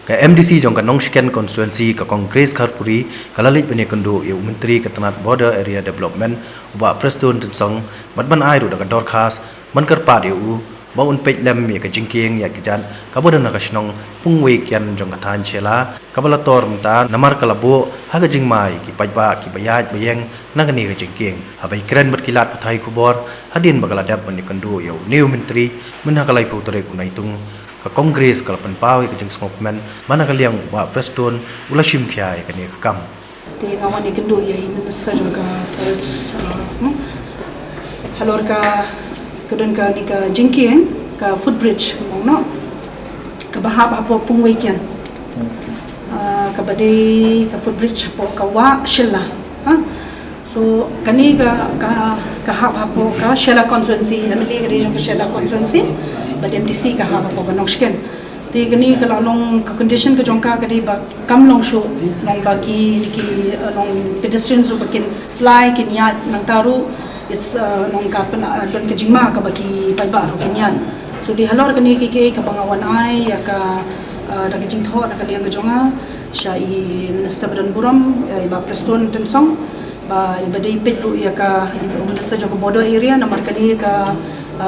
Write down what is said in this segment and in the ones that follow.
Ka MDC jong ka Nongshiken constituency ka Kongres Kharpuri kalalit bani kendo eu menteri ketanat border area development uba Preston tensong batban ai ru da dorkhas man karpa eu ba un pej lem ya ka jingking ya kijan ka bodan ka shnong pungwe kyan jong ka than chela ka balator mta namar kalabo haga jingmai ki pajba ki bayaj bayeng nagani ka jingking habai kren bat kilat pathai kubor hadin bagala dap bani kendo eu new menteri menakalai putore kunaitung ka Kongres kala panpawi ka jeng smokman mana kaliang wa Preston ula shim khyai ka ni kam te ngawan ni kendo ye minister ka forest halor ka kedon ka ni ka jingking ka footbridge mong no ka bahab apo pungwei kian ka badai ka footbridge apo ka wa shilla so kani ka hab apo ka shilla constituency namili ka region ka shilla constituency but MDC ka hab apo ka Nongshiken te kani ka long ka condition ka jongka ka di ba kam long show long bagi ki long pedestrians ru bakin fly kin ya nang taru it's nong ka don ka jingma ka bagi paiba ro kinyan so di halor kani ki ka bangawan ai ya ka da ka jingtho da ka liang ka jonga sha I minister badan buram ba Preston tensong ba ibadai petru ya ka minister joko border area namar kani ka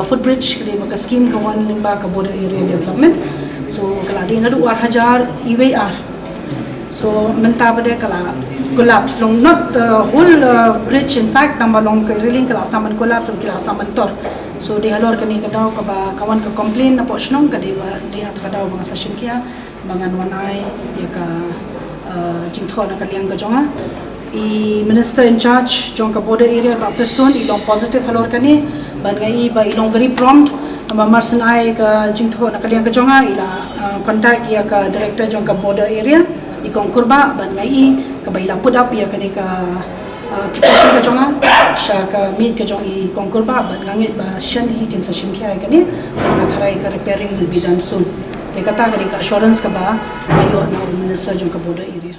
footbridge kadi ba ka scheme ka wan lingba ka border area development so kala di nadu 1000 EWR so menta bade kala collapse long not the whole bridge in fact number long ka reeling kala saman collapse kala saman tor so di halor kani ka daw ka ba kawan ka complain na posnong ka di ba di at ka daw mga sashin kya bangan wanai ya ka jingtho na kaliang ka jonga I minister in charge jong ka border area ba Preston ilong positive halor kani ban ngai ba ilong very prompt ama marsan ai ka jingtho na kaliang ka jonga ila contact ya ka director jong ka border area I kongkurba ban ngai ka baila put up ya kani ka application ka jonga sha ka meet ka jong I kongkurba ban ngai ba shan I kin sa shimkhya kani ban na tharai ka repairing will be done soon te kata kani ka assurance ka ba ayo na minister jong ka border area